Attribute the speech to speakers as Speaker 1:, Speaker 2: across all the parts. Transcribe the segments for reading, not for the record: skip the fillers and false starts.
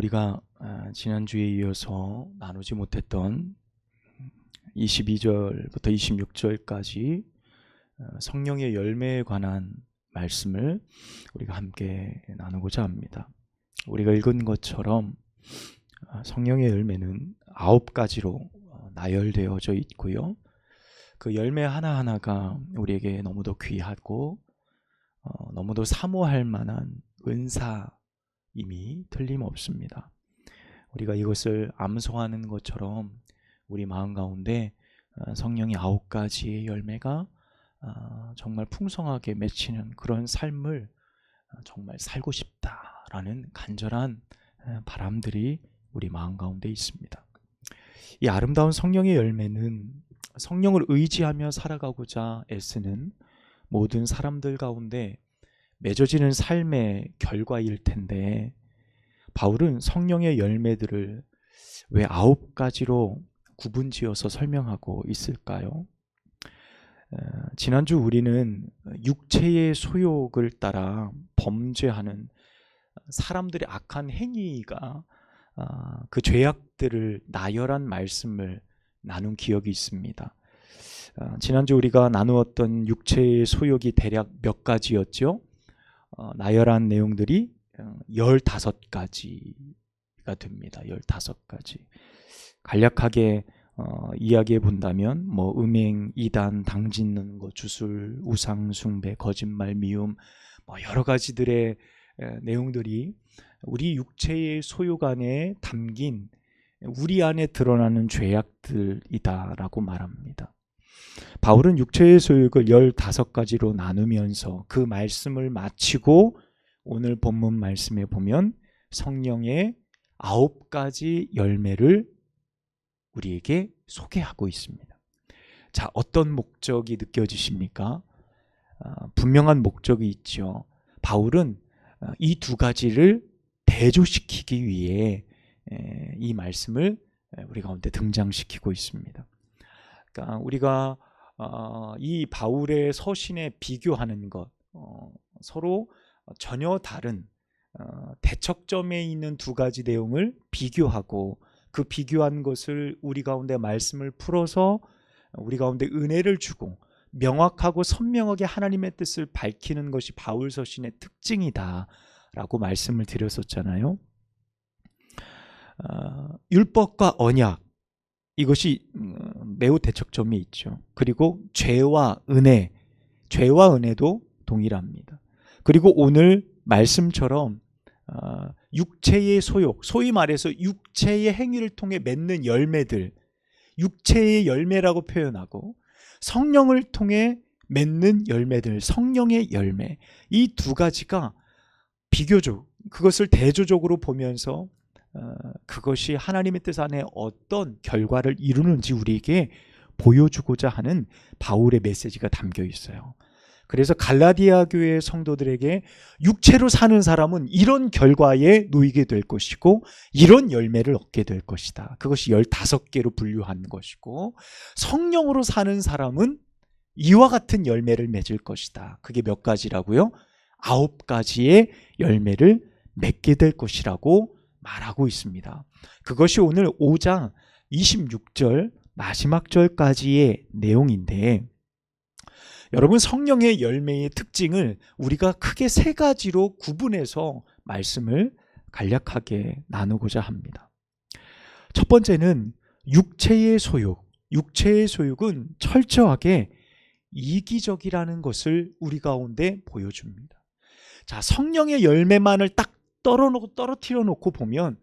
Speaker 1: 우리가 지난주에 이어서 나누지 못했던 22절부터 26절까지 성령의 열매에 관한 말씀을 우리가 함께 나누고자 합니다. 우리가 읽은 것처럼 성령의 열매는 9가지로 나열되어져 있고요. 그 열매 하나하나가 우리에게 너무도 귀하고 너무도 사모할 만한 은사임이 틀림없습니다. 우리가 이것을 암송하는 것처럼 우리 마음 가운데 성령의 9가지의 열매가 정말 풍성하게 맺히는 그런 삶을 정말 살고 싶다라는 간절한 바람들이 우리 마음 가운데 있습니다. 이 아름다운 성령의 열매는 성령을 의지하며 살아가고자 애쓰는 모든 사람들 가운데 맺어지는 삶의 결과일 텐데, 바울은 성령의 열매들을 왜 9가지로 구분지어서 설명하고 있을까요? 지난주 우리는 육체의 소욕을 따라 범죄하는 사람들의 악한 행위가 그 죄악들을 나열한 말씀을 나눈 기억이 있습니다. 지난주 우리가 나누었던 육체의 소욕이 대략 몇 가지였죠? 나열한 내용들이 15가지가 됩니다. 15가지. 간략하게 이야기해 본다면 음행, 이단, 당짓는 것, 주술, 우상 숭배, 거짓말, 미움, 여러 가지들의 내용들이 우리 육체의 소욕 안에 담긴 우리 안에 드러나는 죄악들이다라고 말합니다. 바울은 육체의 소욕을 15가지로 나누면서 그 말씀을 마치고 오늘 본문 말씀에 보면 성령의 9가지 열매를 우리에게 소개하고 있습니다. 자, 어떤 목적이 느껴지십니까? 분명한 목적이 있죠. 바울은 이 2가지를 대조시키기 위해 이 말씀을 우리 가운데 등장시키고 있습니다. 그러니까 우리가 이 바울의 서신에 비교하는 것, 서로 전혀 다른 대척점에 있는 2가지 내용을 비교하고 그 비교한 것을 우리 가운데 말씀을 풀어서 우리 가운데 은혜를 주고 명확하고 선명하게 하나님의 뜻을 밝히는 것이 바울 서신의 특징이다라고 말씀을 드렸었잖아요. 율법과 언약, 이것이 매우 대척점이 있죠. 그리고 죄와 은혜, 죄와 은혜도 동일합니다. 그리고 오늘 말씀처럼 육체의 소욕, 소위 말해서 육체의 행위를 통해 맺는 열매들, 육체의 열매라고 표현하고 성령을 통해 맺는 열매들, 성령의 열매, 이 2가지가 비교적, 그것을 대조적으로 보면서 그것이 하나님의 뜻 안에 어떤 결과를 이루는지 우리에게 보여주고자 하는 바울의 메시지가 담겨 있어요. 그래서 갈라디아 교회 성도들에게 육체로 사는 사람은 이런 결과에 놓이게 될 것이고 이런 열매를 얻게 될 것이다. 그것이 15개로 분류한 것이고, 성령으로 사는 사람은 이와 같은 열매를 맺을 것이다. 그게 몇 가지라고요? 9가지의 열매를 맺게 될 것이라고 말하고 있습니다. 그것이 오늘 5장 26절 마지막 절까지의 내용인데, 여러분, 성령의 열매의 특징을 우리가 크게 3가지로 구분해서 말씀을 간략하게 나누고자 합니다. 첫 번째는 육체의 소욕. 육체의 소욕은 철저하게 이기적이라는 것을 우리 가운데 보여줍니다. 자, 성령의 열매만을 딱 떨어뜨려 놓고 보면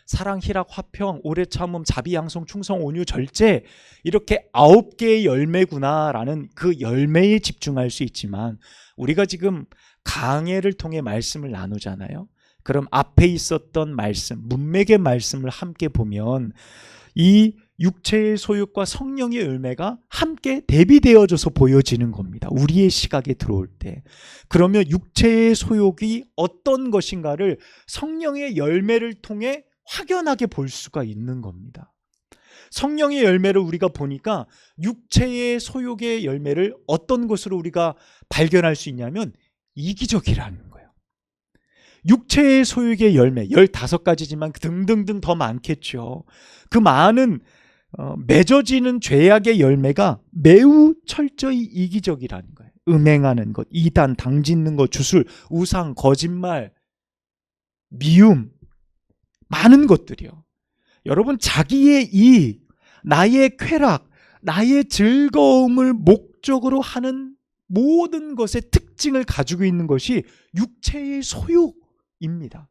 Speaker 1: 사랑, 희락, 화평, 오래 참음, 자비, 양성, 충성, 온유, 절제, 이렇게 9개의 열매구나라는 그 열매에 집중할 수 있지만, 우리가 지금 강해를 통해 말씀을 나누잖아요. 그럼 앞에 있었던 말씀, 문맥의 말씀을 함께 보면 이 육체의 소욕과 성령의 열매가 함께 대비되어져서 보여지는 겁니다. 우리의 시각에 들어올 때. 그러면 육체의 소욕이 어떤 것인가를 성령의 열매를 통해 확연하게 볼 수가 있는 겁니다. 성령의 열매를 우리가 보니까 육체의 소욕의 열매를 어떤 것으로 우리가 발견할 수 있냐면 이기적이라는 거예요. 육체의 소욕의 열매 15가지지만 등등등 더 많겠죠. 그 많은 맺어지는 죄악의 열매가 매우 철저히 이기적이라는 거예요. 음행하는 것, 이단, 당짓는 것, 주술, 우상, 거짓말, 미움, 많은 것들이요. 여러분, 자기의 이익, 나의 쾌락, 나의 즐거움을 목적으로 하는 모든 것의 특징을 가지고 있는 것이 육체의 소욕입니다.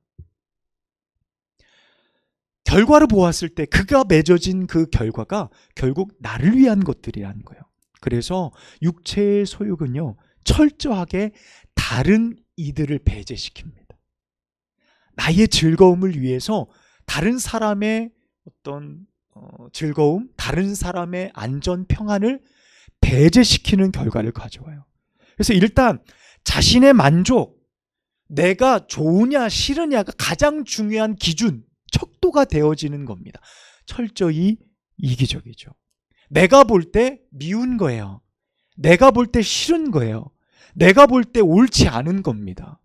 Speaker 1: 결과를 보았을 때 그가 맺어진 그 결과가 결국 나를 위한 것들이라는 거예요. 그래서 육체의 소욕은요, 철저하게 다른 이들을 배제시킵니다. 나의 즐거움을 위해서 다른 사람의 어떤 즐거움, 다른 사람의 안전, 평안을 배제시키는 결과를 가져와요. 그래서 일단 자신의 만족, 내가 좋으냐 싫으냐가 가장 중요한 기준, 척도가 되어지는 겁니다. 철저히 이기적이죠. 내가 볼 때 미운 거예요. 내가 볼 때 싫은 거예요. 내가 볼 때 옳지 않은 겁니다.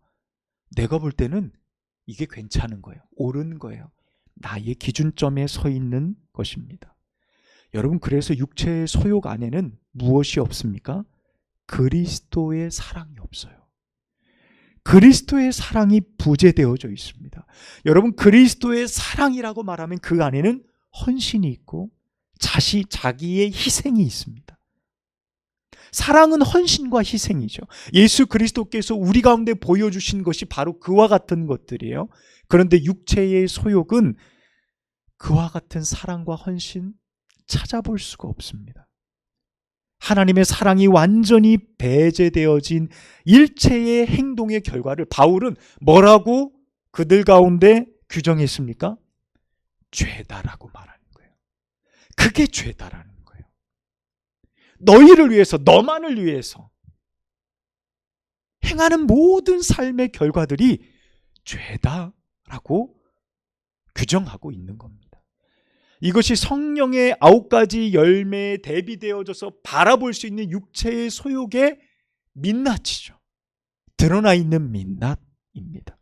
Speaker 1: 내가 볼 때는 이게 괜찮은 거예요. 옳은 거예요. 나의 기준점에 서 있는 것입니다. 여러분, 그래서 육체의 소욕 안에는 무엇이 없습니까? 그리스도의 사랑이 없어요. 그리스도의 사랑이 부재되어져 있습니다. 여러분, 그리스도의 사랑이라고 말하면 그 안에는 헌신이 있고 자기의 희생이 있습니다. 사랑은 헌신과 희생이죠. 예수 그리스도께서 우리 가운데 보여주신 것이 바로 그와 같은 것들이에요. 그런데 육체의 소욕은 그와 같은 사랑과 헌신 찾아볼 수가 없습니다. 하나님의 사랑이 완전히 배제되어진 일체의 행동의 결과를 바울은 뭐라고 그들 가운데 규정했습니까? 죄다라고 말하는 거예요. 그게 죄다라는 거예요. 너희를 위해서, 너만을 위해서 행하는 모든 삶의 결과들이 죄다라고 규정하고 있는 겁니다. 이것이 성령의 9가지 열매에 대비되어져서 바라볼 수 있는 육체의 소욕의 민낯이죠. 드러나 있는 민낯입니다.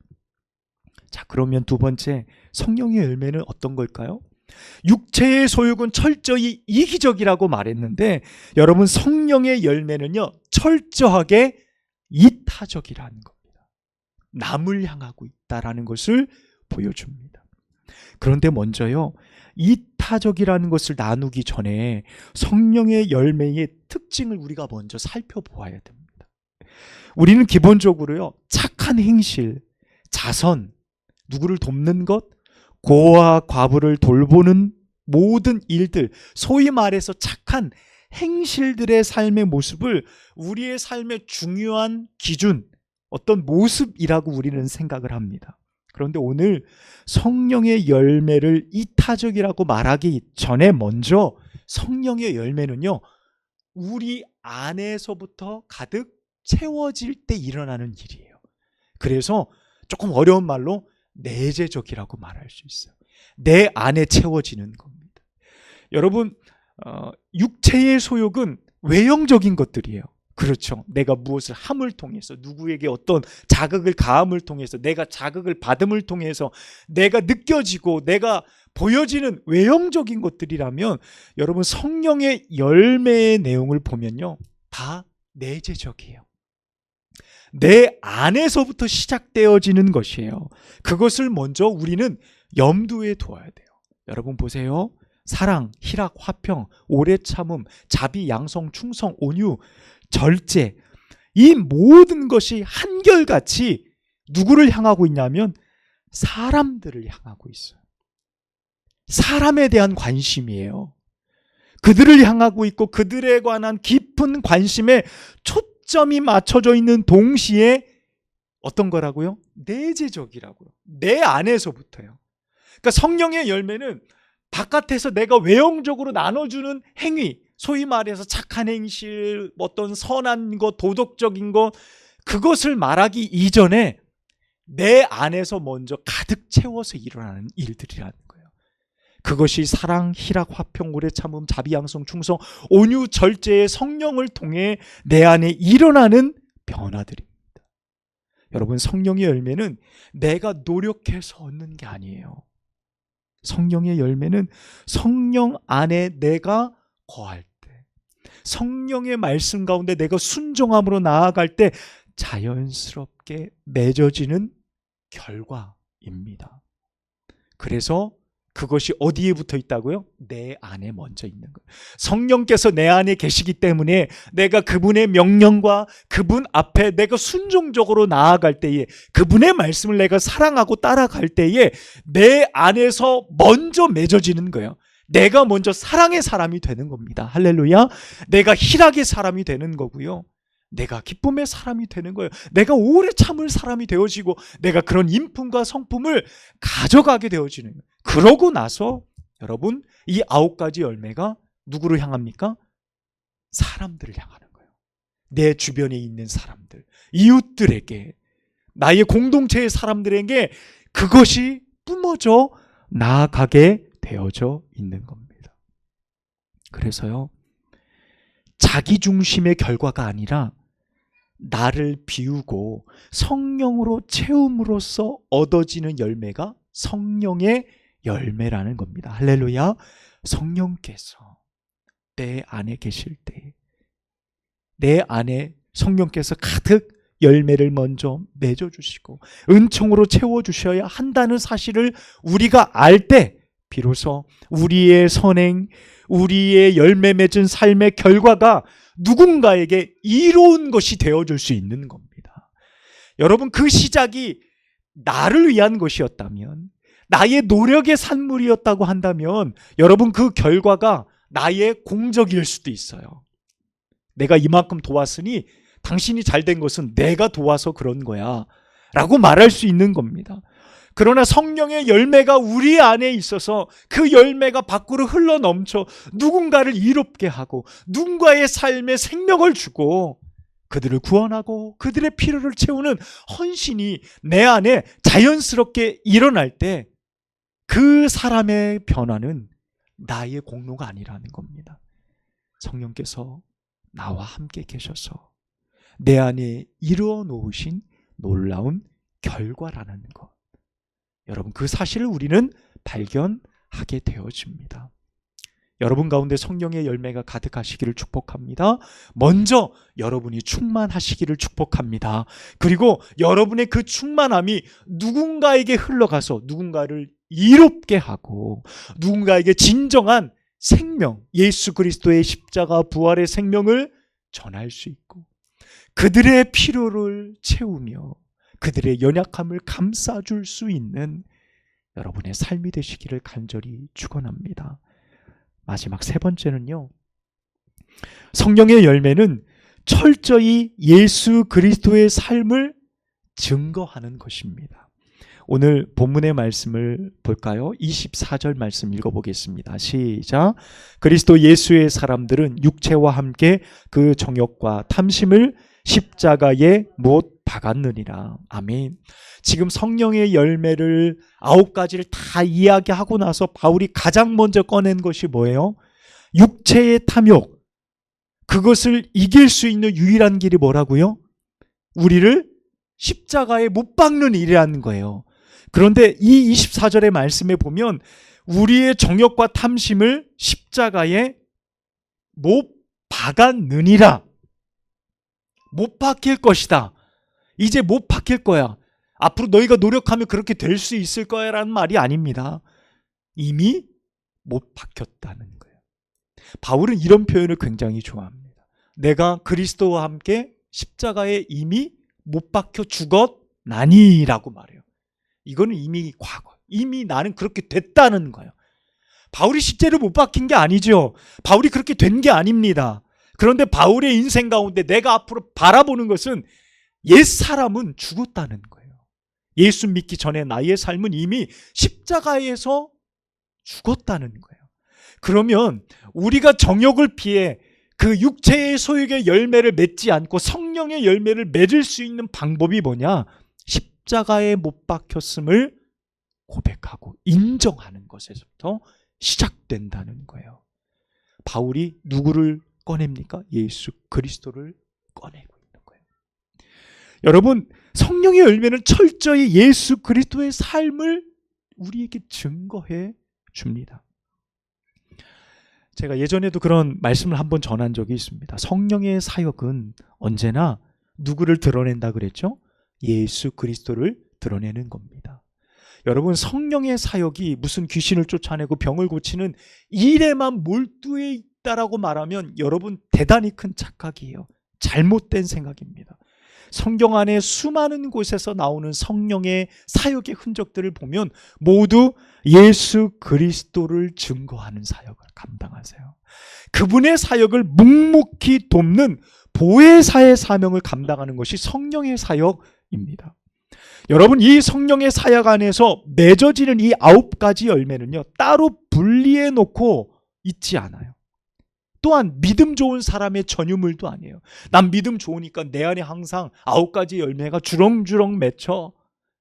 Speaker 1: 자, 그러면 두 번째, 성령의 열매는 어떤 걸까요? 육체의 소욕은 철저히 이기적이라고 말했는데, 여러분, 성령의 열매는요, 철저하게 이타적이라는 겁니다. 남을 향하고 있다라는 것을 보여줍니다. 그런데 먼저요, 이타적이라는 것을 나누기 전에 성령의 열매의 특징을 우리가 먼저 살펴보아야 됩니다. 우리는 기본적으로요, 착한 행실, 자선, 누구를 돕는 것, 고아 과부를 돌보는 모든 일들, 소위 말해서 착한 행실들의 삶의 모습을 우리의 삶의 중요한 기준, 어떤 모습이라고 우리는 생각을 합니다. 그런데 오늘 성령의 열매를 이타적이라고 말하기 전에 먼저 성령의 열매는요, 우리 안에서부터 가득 채워질 때 일어나는 일이에요. 그래서 조금 어려운 말로 내재적이라고 말할 수 있어요. 내 안에 채워지는 겁니다. 여러분, 육체의 소욕은 외형적인 것들이에요. 그렇죠. 내가 무엇을 함을 통해서, 누구에게 어떤 자극을 가함을 통해서, 내가 자극을 받음을 통해서 내가 느껴지고 내가 보여지는 외형적인 것들이라면, 여러분, 성령의 열매의 내용을 보면요, 다 내재적이에요. 내 안에서부터 시작되어지는 것이에요. 그것을 먼저 우리는 염두에 두어야 돼요. 여러분 보세요. 사랑, 희락, 화평, 오래 참음, 자비, 양성, 충성, 온유, 절제, 이 모든 것이 한결같이 누구를 향하고 있냐면 사람들을 향하고 있어요. 사람에 대한 관심이에요. 그들을 향하고 있고 그들에 관한 깊은 관심에 초점이 맞춰져 있는 동시에 어떤 거라고요? 내재적이라고요. 내 안에서부터요. 그러니까 성령의 열매는 바깥에서 내가 외형적으로 나눠주는 행위, 소위 말해서 착한 행실, 어떤 선한 것, 도덕적인 것, 그것을 말하기 이전에 내 안에서 먼저 가득 채워서 일어나는 일들이라는 거예요. 그것이 사랑, 희락, 화평, 오래 참음, 자비, 양성, 충성, 온유, 절제의 성령을 통해 내 안에 일어나는 변화들입니다. 여러분, 성령의 열매는 내가 노력해서 얻는 게 아니에요. 성령의 열매는 성령 안에 내가 거할 때, 성령의 말씀 가운데 내가 순종함으로 나아갈 때 자연스럽게 맺어지는 결과입니다. 그래서 그것이 어디에 붙어 있다고요? 내 안에 먼저 있는 거예요. 성령께서 내 안에 계시기 때문에 내가 그분의 명령과 그분 앞에 내가 순종적으로 나아갈 때에, 그분의 말씀을 내가 사랑하고 따라갈 때에 내 안에서 먼저 맺어지는 거예요. 내가 먼저 사랑의 사람이 되는 겁니다. 할렐루야. 내가 희락의 사람이 되는 거고요. 내가 기쁨의 사람이 되는 거예요. 내가 오래 참을 사람이 되어지고 내가 그런 인품과 성품을 가져가게 되어지는 거예요. 그러고 나서 여러분, 이 9가지 열매가 누구를 향합니까? 사람들을 향하는 거예요. 내 주변에 있는 사람들, 이웃들에게, 나의 공동체의 사람들에게 그것이 뿜어져 나아가게 되어져 있는 겁니다. 그래서요, 자기 중심의 결과가 아니라 나를 비우고 성령으로 채움으로써 얻어지는 열매가 성령의 열매라는 겁니다. 할렐루야. 성령께서 내 안에 계실 때, 내 안에 성령께서 가득 열매를 먼저 맺어주시고 은총으로 채워주셔야 한다는 사실을 우리가 알 때 비로소 우리의 선행, 우리의 열매 맺은 삶의 결과가 누군가에게 이로운 것이 되어줄 수 있는 겁니다. 여러분, 그 시작이 나를 위한 것이었다면, 나의 노력의 산물이었다고 한다면 여러분, 그 결과가 나의 공적일 수도 있어요. 내가 이만큼 도왔으니 당신이 잘된 것은 내가 도와서 그런 거야 라고 말할 수 있는 겁니다. 그러나 성령의 열매가 우리 안에 있어서 그 열매가 밖으로 흘러넘쳐 누군가를 이롭게 하고 누군가의 삶에 생명을 주고 그들을 구원하고 그들의 필요를 채우는 헌신이 내 안에 자연스럽게 일어날 때 그 사람의 변화는 나의 공로가 아니라는 겁니다. 성령께서 나와 함께 계셔서 내 안에 이루어 놓으신 놀라운 결과라는 것, 여러분, 그 사실을 우리는 발견하게 되어집니다. 여러분 가운데 성령의 열매가 가득하시기를 축복합니다. 먼저 여러분이 충만하시기를 축복합니다. 그리고 여러분의 그 충만함이 누군가에게 흘러가서 누군가를 이롭게 하고 누군가에게 진정한 생명, 예수 그리스도의 십자가 부활의 생명을 전할 수 있고 그들의 필요를 채우며 그들의 연약함을 감싸줄 수 있는 여러분의 삶이 되시기를 간절히 축원합니다. 마지막 3번째는요, 성령의 열매는 철저히 예수 그리스도의 삶을 증거하는 것입니다. 오늘 본문의 말씀을 볼까요? 24절 말씀 읽어보겠습니다. 시작. 그리스도 예수의 사람들은 육체와 함께 그 정욕과 탐심을 십자가에 못 박았느니라. 아멘. 지금 성령의 열매를 9가지를 다 이야기하고 나서 바울이 가장 먼저 꺼낸 것이 뭐예요? 육체의 탐욕. 그것을 이길 수 있는 유일한 길이 뭐라고요? 우리를 십자가에 못 박는 일이라는 거예요. 그런데 이 24절의 말씀에 보면 우리의 정욕과 탐심을 십자가에 못 박았느니라. 못 박힐 것이다. 이제 못 박힐 거야. 앞으로 너희가 노력하면 그렇게 될 수 있을 거야 라는 말이 아닙니다. 이미 못 박혔다는 거예요. 바울은 이런 표현을 굉장히 좋아합니다. 내가 그리스도와 함께 십자가에 이미 못 박혀 죽었나니 라고 말해요. 이거는 이미 과거, 이미 나는 그렇게 됐다는 거예요. 바울이 실제로 못 박힌 게 아니죠. 바울이 그렇게 된 게 아닙니다. 그런데 바울의 인생 가운데 내가 앞으로 바라보는 것은 옛사람은 죽었다는 거예요. 예수 믿기 전에 나의 삶은 이미 십자가에서 죽었다는 거예요. 그러면 우리가 정욕을 피해 그 육체의 소욕의 열매를 맺지 않고 성령의 열매를 맺을 수 있는 방법이 뭐냐? 십자가에 못 박혔음을 고백하고 인정하는 것에서부터 시작된다는 거예요. 바울이 누구를 꺼냅니까? 예수 그리스도를 꺼내고 있는 거예요. 여러분, 성령의 열매는 철저히 예수 그리스도의 삶을 우리에게 증거해 줍니다. 제가 예전에도 그런 말씀을 한번 전한 적이 있습니다. 성령의 사역은 언제나 누구를 드러낸다 그랬죠? 예수 그리스도를 드러내는 겁니다. 여러분, 성령의 사역이 무슨 귀신을 쫓아내고 병을 고치는 일에만 몰두해 있다라고 말하면 여러분 대단히 큰 착각이에요. 잘못된 생각입니다. 성경 안에 수많은 곳에서 나오는 성령의 사역의 흔적들을 보면 모두 예수 그리스도를 증거하는 사역을 감당하세요. 그분의 사역을 묵묵히 돕는 보혜사의 사명을 감당하는 것이 성령의 사역입니다. 여러분, 이 성령의 사역 안에서 맺어지는 이 9가지 열매는요, 따로 분리해 놓고 있지 않아요. 또한 믿음 좋은 사람의 전유물도 아니에요. 난 믿음 좋으니까 내 안에 항상 9가지 열매가 주렁주렁 맺혀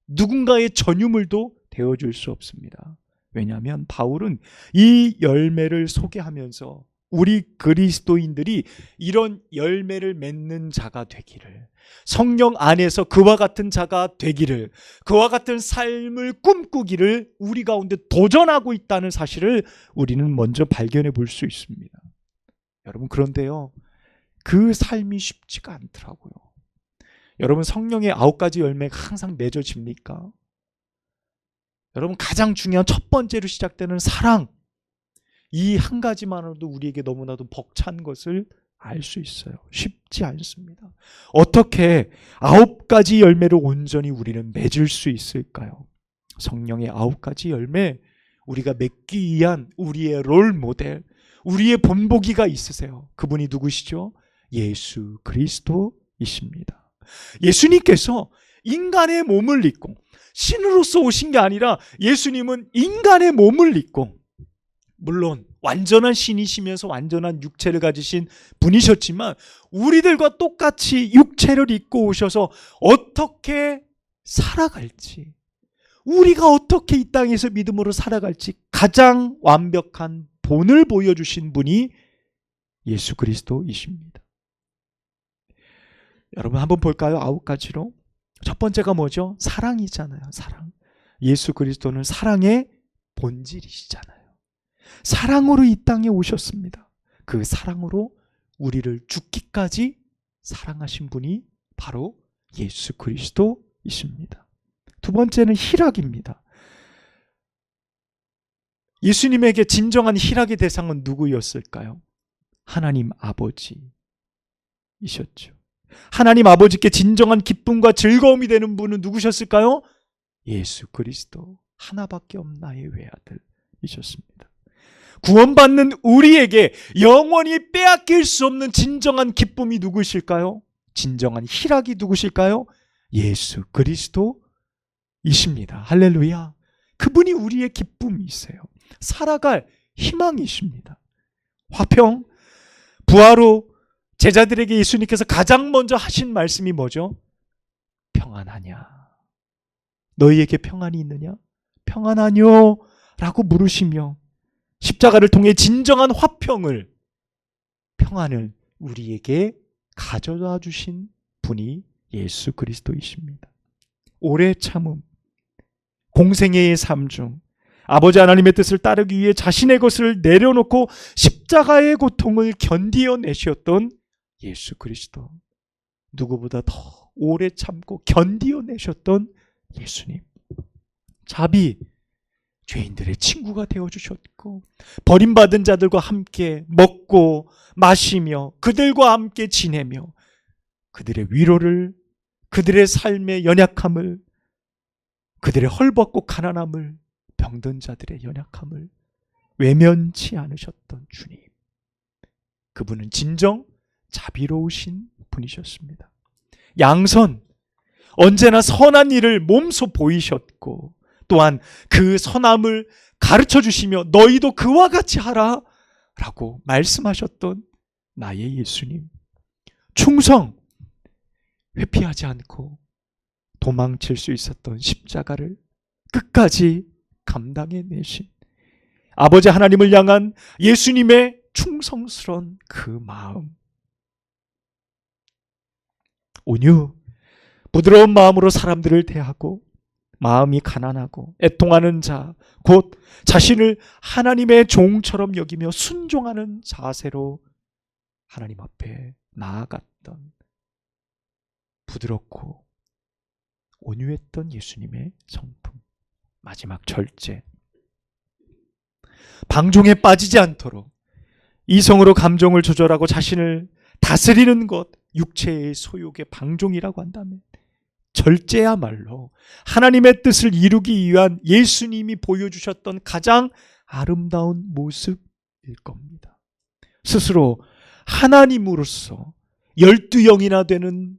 Speaker 1: 누군가의 전유물도 되어줄 수 없습니다. 왜냐하면 바울은 이 열매를 소개하면서 우리 그리스도인들이 이런 열매를 맺는 자가 되기를, 성령 안에서 그와 같은 자가 되기를, 그와 같은 삶을 꿈꾸기를 우리 가운데 도전하고 있다는 사실을 우리는 먼저 발견해 볼 수 있습니다. 여러분, 그런데요, 그 삶이 쉽지가 않더라고요. 여러분, 성령의 9가지 열매가 항상 맺어집니까? 여러분, 가장 중요한 첫 번째로 시작되는 사랑, 이 한 가지만으로도 우리에게 너무나도 벅찬 것을 알 수 있어요. 쉽지 않습니다. 어떻게 9가지 열매를 온전히 우리는 맺을 수 있을까요? 성령의 9가지 열매, 우리가 맺기 위한 우리의 롤 모델, 우리의 본보기가 있으세요. 그분이 누구시죠? 예수 그리스도이십니다. 예수님께서 인간의 몸을 입고 신으로서 오신 게 아니라 예수님은 인간의 몸을 입고, 물론 완전한 신이시면서 완전한 육체를 가지신 분이셨지만 우리들과 똑같이 육체를 입고 오셔서 어떻게 살아갈지, 우리가 어떻게 이 땅에서 믿음으로 살아갈지 가장 완벽한 본을 보여주신 분이 예수 그리스도이십니다. 여러분, 한번 볼까요? 9가지로. 첫 번째가 뭐죠? 사랑이잖아요. 사랑. 예수 그리스도는 사랑의 본질이시잖아요. 사랑으로 이 땅에 오셨습니다. 그 사랑으로 우리를 죽기까지 사랑하신 분이 바로 예수 그리스도이십니다. 두 번째는 희락입니다. 예수님에게 진정한 희락의 대상은 누구였을까요? 하나님 아버지이셨죠. 하나님 아버지께 진정한 기쁨과 즐거움이 되는 분은 누구셨을까요? 예수 그리스도 하나밖에 없는 나의 외아들이셨습니다. 구원받는 우리에게 영원히 빼앗길 수 없는 진정한 기쁨이 누구실까요? 진정한 희락이 누구실까요? 예수 그리스도이십니다. 할렐루야. 그분이 우리의 기쁨이세요. 살아갈 희망이십니다. 화평, 부활로 제자들에게 예수님께서 가장 먼저 하신 말씀이 뭐죠? 평안하냐? 너희에게 평안이 있느냐? 평안하뇨? 라고 물으시며 십자가를 통해 진정한 화평을, 평안을 우리에게 가져다 주신 분이 예수 그리스도이십니다. 오래 참음, 공생애의 삶 중 아버지 하나님의 뜻을 따르기 위해 자신의 것을 내려놓고 십자가의 고통을 견디어내셨던 예수 그리스도, 누구보다 더 오래 참고 견디어내셨던 예수님. 자비, 죄인들의 친구가 되어주셨고 버림받은 자들과 함께 먹고 마시며 그들과 함께 지내며 그들의 위로를, 그들의 삶의 연약함을, 그들의 헐벗고 가난함을, 병든 자들의 연약함을 외면치 않으셨던 주님. 그분은 진정 자비로우신 분이셨습니다. 양선, 언제나 선한 일을 몸소 보이셨고 또한 그 선함을 가르쳐 주시며 너희도 그와 같이 하라 라고 말씀하셨던 나의 예수님. 충성, 회피하지 않고 도망칠 수 있었던 십자가를 끝까지 감당해내신 아버지 하나님을 향한 예수님의 충성스러운 그 마음. 온유, 부드러운 마음으로 사람들을 대하고 마음이 가난하고 애통하는 자, 곧 자신을 하나님의 종처럼 여기며 순종하는 자세로 하나님 앞에 나아갔던 부드럽고 온유했던 예수님의 성품. 마지막 절제. 방종에 빠지지 않도록 이성으로 감정을 조절하고 자신을 다스리는 것, 육체의 소욕의 방종이라고 한다면 절제야말로 하나님의 뜻을 이루기 위한 예수님이 보여주셨던 가장 아름다운 모습일 겁니다. 스스로 하나님으로서 12영이나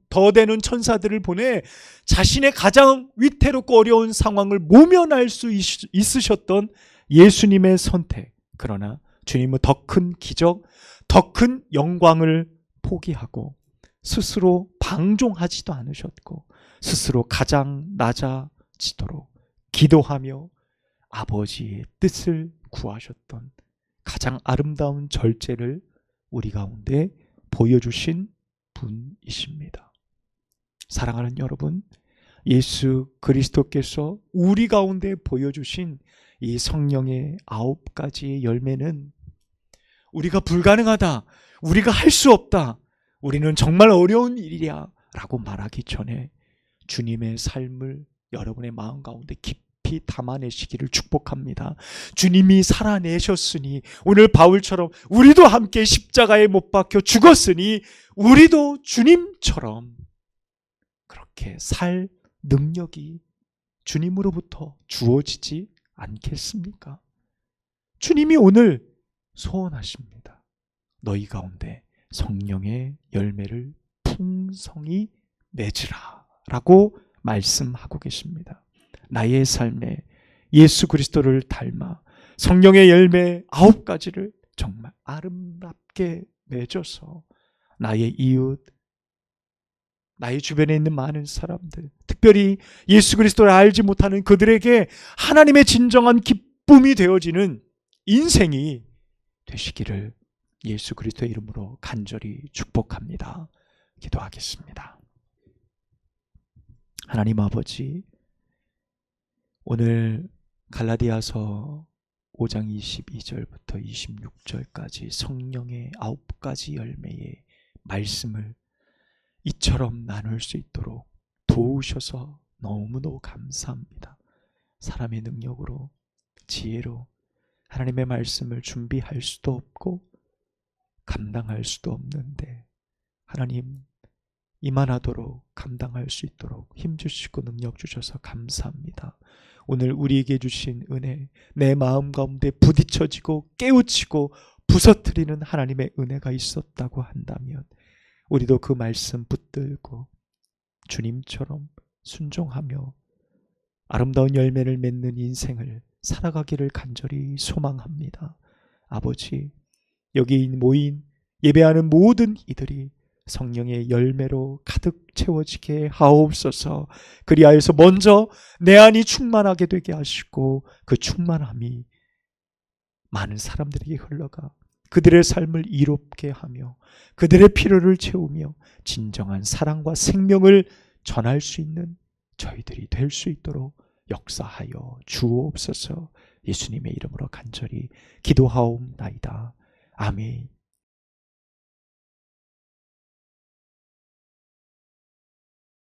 Speaker 1: 더 되는 천사들을 보내 자신의 가장 위태롭고 어려운 상황을 모면할 수 있으셨던 예수님의 선택. 그러나 주님은 더 큰 기적, 더 큰 영광을 포기하고 스스로 방종하지도 않으셨고 스스로 가장 낮아지도록 기도하며 아버지의 뜻을 구하셨던 가장 아름다운 절제를 우리 가운데 보여주신 분이십니다. 사랑하는 여러분, 예수 그리스도께서 우리 가운데 보여주신 이 성령의 9가지의 열매는 우리가 불가능하다, 우리가 할 수 없다, 우리는 정말 어려운 일이야 라고 말하기 전에 주님의 삶을 여러분의 마음 가운데 깊이 담아내시기를 축복합니다. 주님이 살아내셨으니 오늘 바울처럼 우리도 함께 십자가에 못 박혀 죽었으니 우리도 주님처럼 그렇게 살 능력이 주님으로부터 주어지지 않겠습니까? 주님이 오늘 소원하십니다. 너희 가운데 성령의 열매를 풍성히 맺으라 라고 말씀하고 계십니다. 나의 삶에 예수 그리스도를 닮아 성령의 열매 9가지를 정말 아름답게 맺어서 나의 이웃, 나의 주변에 있는 많은 사람들, 특별히 예수 그리스도를 알지 못하는 그들에게 하나님의 진정한 기쁨이 되어지는 인생이 되시기를 예수 그리스도의 이름으로 간절히 축복합니다. 기도하겠습니다. 하나님 아버지, 오늘 갈라디아서 5장 22절부터 26절까지 성령의 9가지 열매의 말씀을 이처럼 나눌 수 있도록 도우셔서 너무너무 감사합니다. 사람의 능력으로, 지혜로 하나님의 말씀을 준비할 수도 없고 감당할 수도 없는데 하나님 이만하도록 감당할 수 있도록 힘주시고 능력 주셔서 감사합니다. 오늘 우리에게 주신 은혜, 내 마음 가운데 부딪혀지고 깨우치고 부서뜨리는 하나님의 은혜가 있었다고 한다면 우리도 그 말씀 붙들고 주님처럼 순종하며 아름다운 열매를 맺는 인생을 살아가기를 간절히 소망합니다. 아버지, 여기 모인 예배하는 모든 이들이 성령의 열매로 가득 채워지게 하옵소서. 그리하여서 먼저 내 안이 충만하게 되게 하시고 그 충만함이 많은 사람들에게 흘러가 그들의 삶을 이롭게 하며 그들의 필요를 채우며 진정한 사랑과 생명을 전할 수 있는 저희들이 될 수 있도록 역사하여 주옵소서. 예수님의 이름으로 간절히 기도하옵나이다. 아멘.